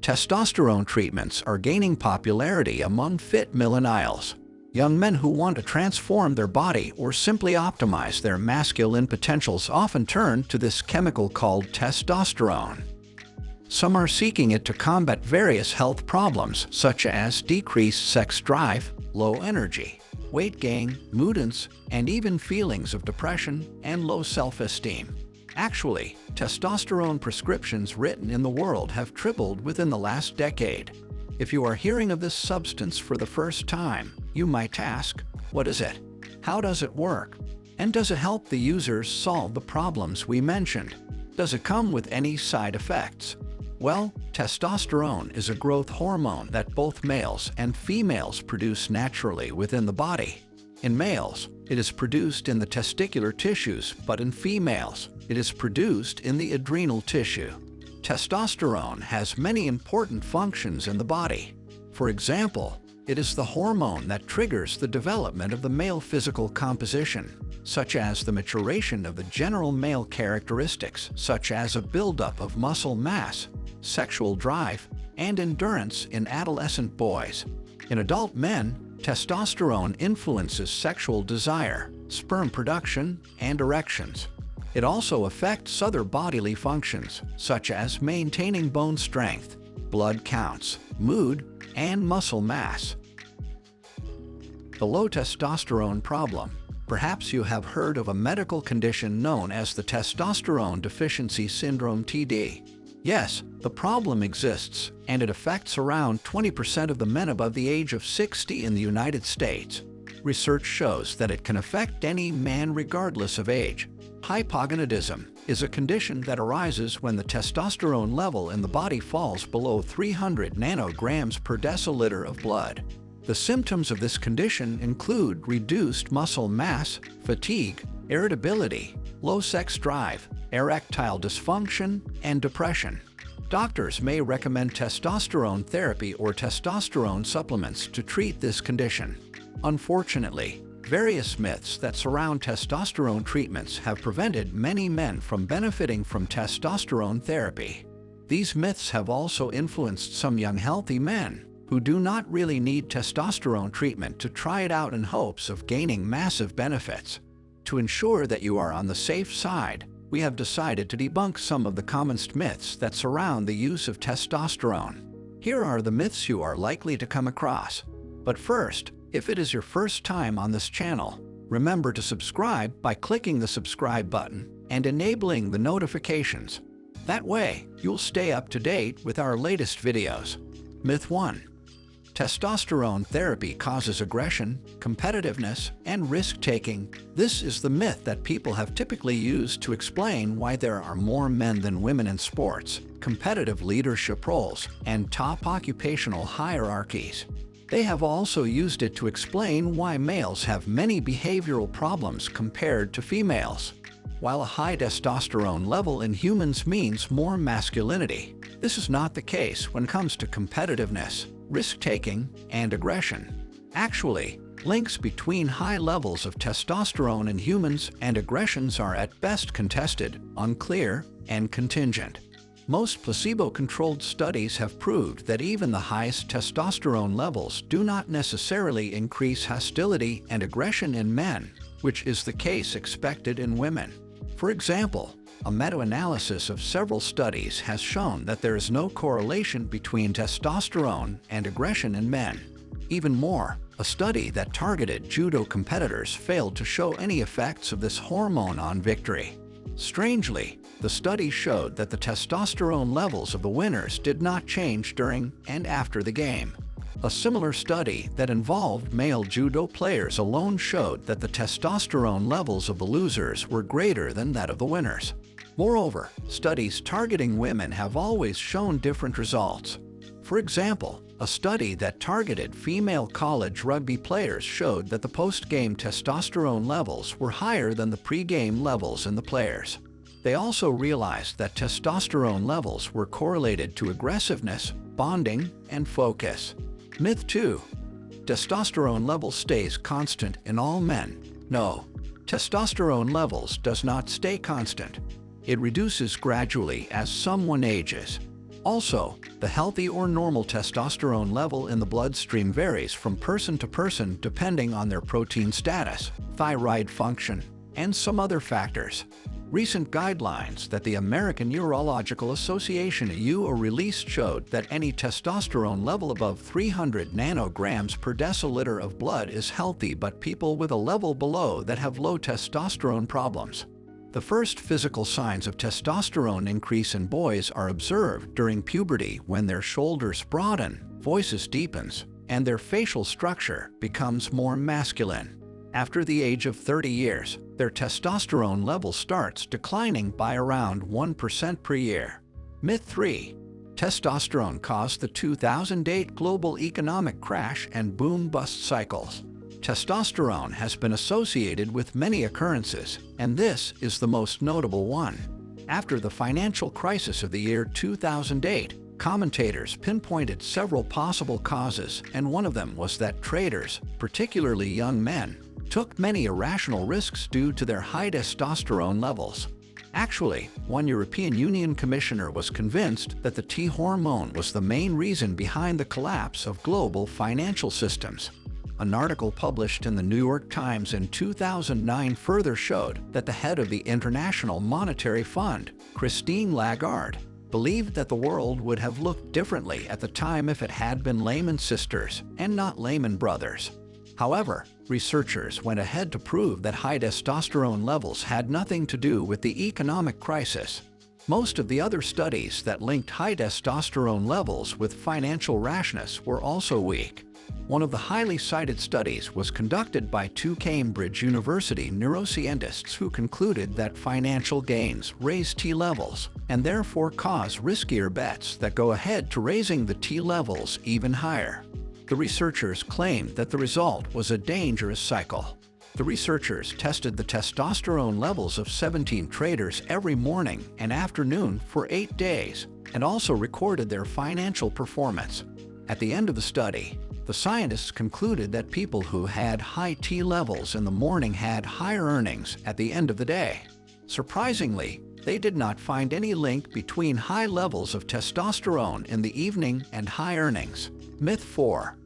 Testosterone treatments are gaining popularity among fit millennials, young men who want to transform their body or simply optimize their masculine potentials often turn to this chemical called testosterone. Some are seeking it to combat various health problems such as decreased sex drive, low energy, weight gain, moodiness, and even feelings of depression and low self-esteem. Actually, testosterone prescriptions written in the world have tripled within the last decade. If you are hearing of this substance for the first time, you might ask, what is it? How does it work? And does it help the users solve the problems we mentioned? Does it come with any side effects? Well, testosterone is a growth hormone that both males and females produce naturally within the body. In males, it is produced in the testicular tissues, but in females, it is produced in the adrenal tissue. Testosterone has many important functions in the body. For example, it is the hormone that triggers the development of the male physical composition, such as the maturation of the general male characteristics, such as a buildup of muscle mass, sexual drive, and endurance in adolescent boys. In adult men, testosterone influences sexual desire, sperm production, and erections. It also affects other bodily functions, such as maintaining bone strength, blood counts, mood, and muscle mass. The low testosterone problem. Perhaps you have heard of a medical condition known as the testosterone deficiency syndrome (TD). Yes, the problem exists, and it affects around 20% of the men above the age of 60 in the United States. Research shows that it can affect any man regardless of age. Hypogonadism is a condition that arises when the testosterone level in the body falls below 300 nanograms per deciliter of blood. The symptoms of this condition include reduced muscle mass, fatigue, irritability, low sex drive, erectile dysfunction, and depression. Doctors may recommend testosterone therapy or testosterone supplements to treat this condition. Unfortunately, various myths that surround testosterone treatments have prevented many men from benefiting from testosterone therapy. These myths have also influenced some young healthy men who do not really need testosterone treatment to try it out in hopes of gaining massive benefits. To ensure that you are on the safe side, we have decided to debunk some of the commonest myths that surround the use of testosterone. Here are the myths you are likely to come across. But first, if it is your first time on this channel, remember to subscribe by clicking the subscribe button and enabling the notifications. That way, you'll stay up to date with our latest videos. Myth 1. Testosterone therapy causes aggression, competitiveness, and risk-taking. This is the myth that people have typically used to explain why there are more men than women in sports, competitive leadership roles, and top occupational hierarchies. They have also used it to explain why males have many behavioral problems compared to females. While a high testosterone level in humans means more masculinity, this is not the case when it comes to competitiveness, risk-taking, and aggression. Actually, links between high levels of testosterone in humans and aggressions are at best contested, unclear, and contingent. Most placebo-controlled studies have proved that even the highest testosterone levels do not necessarily increase hostility and aggression in men, which is the case expected in women. For example, a meta-analysis of several studies has shown that there is no correlation between testosterone and aggression in men. Even more, a study that targeted judo competitors failed to show any effects of this hormone on victory. Strangely, the study showed that the testosterone levels of the winners did not change during and after the game. A similar study that involved male judo players alone showed that the testosterone levels of the losers were greater than that of the winners. Moreover, studies targeting women have always shown different results. For example, a study that targeted female college rugby players showed that the post-game testosterone levels were higher than the pre-game levels in the players. They also realized that testosterone levels were correlated to aggressiveness, bonding, and focus. Myth 2. Testosterone level stays constant in all men. No, testosterone levels does not stay constant. It reduces gradually as someone ages. Also, the healthy or normal testosterone level in the bloodstream varies from person to person depending on their protein status, thyroid function, and some other factors. Recent guidelines that the American Urological Association (UA) released showed that any testosterone level above 300 nanograms per deciliter of blood is healthy, but people with a level below that have low testosterone problems. The first physical signs of testosterone increase in boys are observed during puberty when their shoulders broaden, voices deepens, and their facial structure becomes more masculine. After the age of 30 years, their testosterone level starts declining by around 1% per year. Myth 3. Testosterone caused the 2008 global economic crash and boom-bust cycles. Testosterone has been associated with many occurrences, and this is the most notable one. After the financial crisis of the year 2008, commentators pinpointed several possible causes, and one of them was that traders, particularly young men, took many irrational risks due to their high testosterone levels. Actually, one European Union commissioner was convinced that the T hormone was the main reason behind the collapse of global financial systems. An article published in the New York Times in 2009 further showed that the head of the International Monetary Fund, Christine Lagarde, believed that the world would have looked differently at the time if it had been Lehman Sisters and not Lehman Brothers. However, researchers went ahead to prove that high testosterone levels had nothing to do with the economic crisis. Most of the other studies that linked high testosterone levels with financial rashness were also weak. One of the highly cited studies was conducted by two Cambridge University neuroscientists who concluded that financial gains raise T levels and therefore cause riskier bets that go ahead to raising the T levels even higher. The researchers claimed that the result was a dangerous cycle. The researchers tested the testosterone levels of 17 traders every morning and afternoon for 8 days, and also recorded their financial performance. At the end of the study, the scientists concluded that people who had high T levels in the morning had higher earnings at the end of the day. Surprisingly, they did not find any link between high levels of testosterone in the evening and high earnings. Myth 4.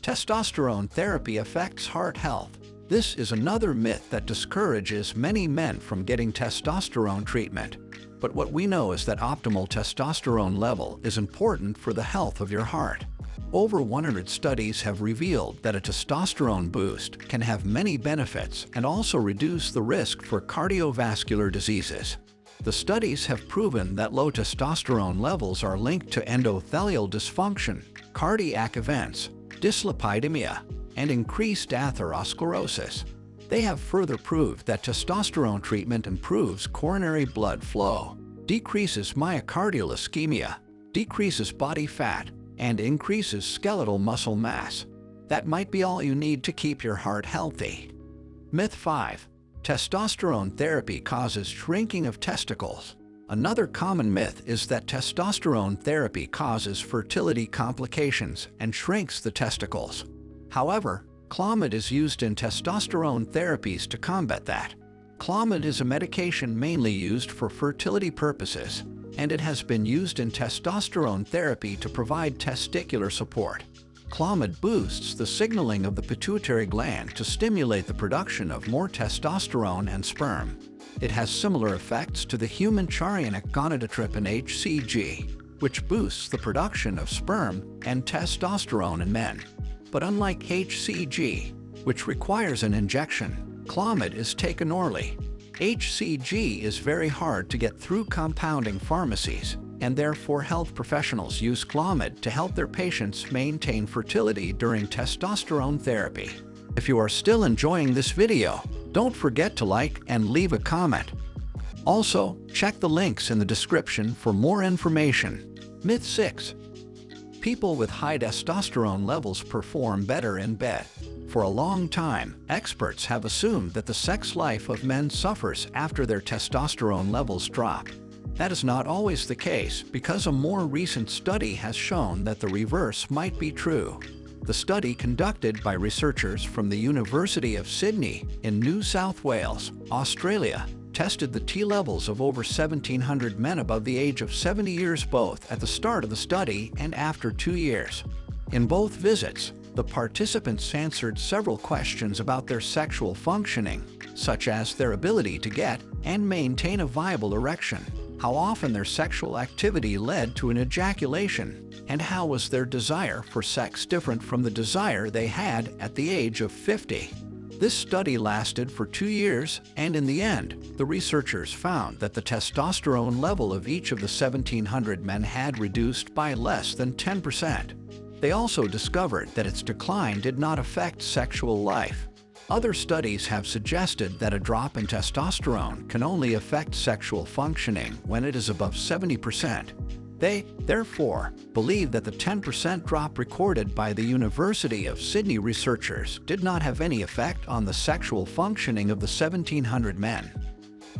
Testosterone therapy affects heart health. This is another myth that discourages many men from getting testosterone treatment. But what we know is that optimal testosterone level is important for the health of your heart. Over 100 studies have revealed that a testosterone boost can have many benefits and also reduce the risk for cardiovascular diseases. The studies have proven that low testosterone levels are linked to endothelial dysfunction, cardiac events, dyslipidemia, and increased atherosclerosis. They have further proved that testosterone treatment improves coronary blood flow, decreases myocardial ischemia, decreases body fat, and increases skeletal muscle mass. That might be all you need to keep your heart healthy. Myth 5. Testosterone therapy causes shrinking of testicles. Another common myth is that testosterone therapy causes fertility complications and shrinks the testicles. However, Clomid is used in testosterone therapies to combat that. Clomid is a medication mainly used for fertility purposes, and it has been used in testosterone therapy to provide testicular support. Clomid boosts the signaling of the pituitary gland to stimulate the production of more testosterone and sperm. It has similar effects to the human chorionic gonadotropin HCG, which boosts the production of sperm and testosterone in men. But unlike HCG, which requires an injection, Clomid is taken orally. HCG is very hard to get through compounding pharmacies, and therefore health professionals use Clomid to help their patients maintain fertility during testosterone therapy. If you are still enjoying this video, don't forget to like and leave a comment. Also, check the links in the description for more information. Myth 6. People with high testosterone levels perform better in bed. For a long time, experts have assumed that the sex life of men suffers after their testosterone levels drop. That is not always the case because a more recent study has shown that the reverse might be true. The study conducted by researchers from the University of Sydney in New South Wales, Australia, tested the T levels of over 1,700 men above the age of 70 years both at the start of the study and after 2 years. In both visits, the participants answered several questions about their sexual functioning, such as their ability to get and maintain a viable erection, how often their sexual activity led to an ejaculation, and how was their desire for sex different from the desire they had at the age of 50. This study lasted for 2 years, and in the end, the researchers found that the testosterone level of each of the 1,700 men had reduced by less than 10%. They also discovered that its decline did not affect sexual life. Other studies have suggested that a drop in testosterone can only affect sexual functioning when it is above 70%. They, therefore, believe that the 10% drop recorded by the University of Sydney researchers did not have any effect on the sexual functioning of the 1,700 men.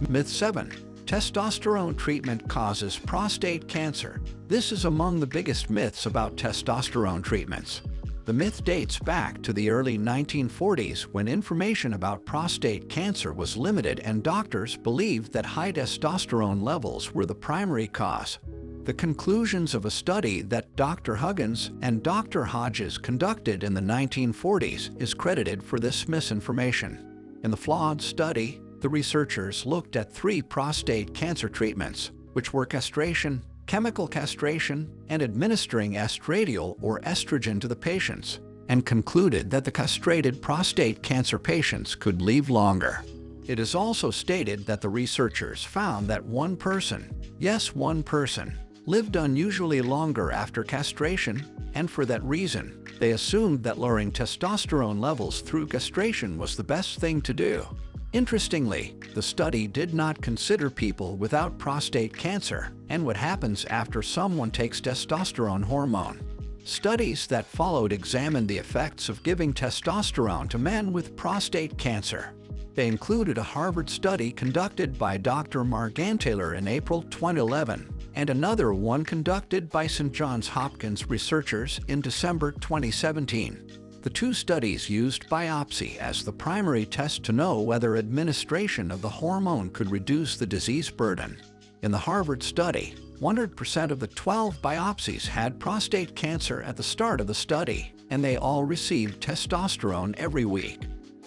Myth 7. Testosterone treatment causes prostate cancer. This is among the biggest myths about testosterone treatments. The myth dates back to the early 1940s when information about prostate cancer was limited and doctors believed that high testosterone levels were the primary cause. The conclusions of a study that Dr. Huggins and Dr. Hodges conducted in the 1940s is credited for this misinformation. In the flawed study, the researchers looked at 3 prostate cancer treatments, which were castration, chemical castration, and administering estradiol or estrogen to the patients, and concluded that the castrated prostate cancer patients could live longer. It is also stated that the researchers found that one person, yes, one person, lived unusually longer after castration, and for that reason, they assumed that lowering testosterone levels through castration was the best thing to do. Interestingly, the study did not consider people without prostate cancer and what happens after someone takes testosterone hormone. Studies that followed examined the effects of giving testosterone to men with prostate cancer. They included a Harvard study conducted by Dr. Marganthaler in April 2011 and another one conducted by St. Johns Hopkins researchers in December 2017. The 2 studies used biopsy as the primary test to know whether administration of the hormone could reduce the disease burden. In the Harvard study, 100% of the 12 biopsies had prostate cancer at the start of the study, and they all received testosterone every week.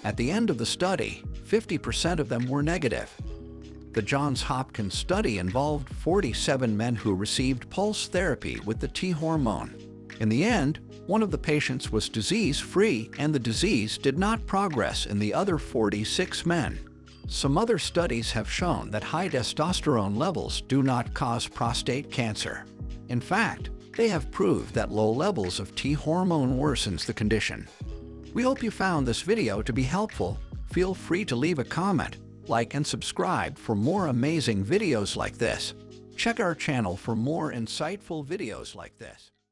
At the end of the study, 50% of them were negative. The Johns Hopkins study involved 47 men who received pulse therapy with the T hormone. In the end, one of the patients was disease-free and the disease did not progress in the other 46 men. Some other studies have shown that high testosterone levels do not cause prostate cancer. In fact, they have proved that low levels of T hormone worsens the condition. We hope you found this video to be helpful. Feel free to leave a comment, like and subscribe for more amazing videos like this. Check our channel for more insightful videos like this.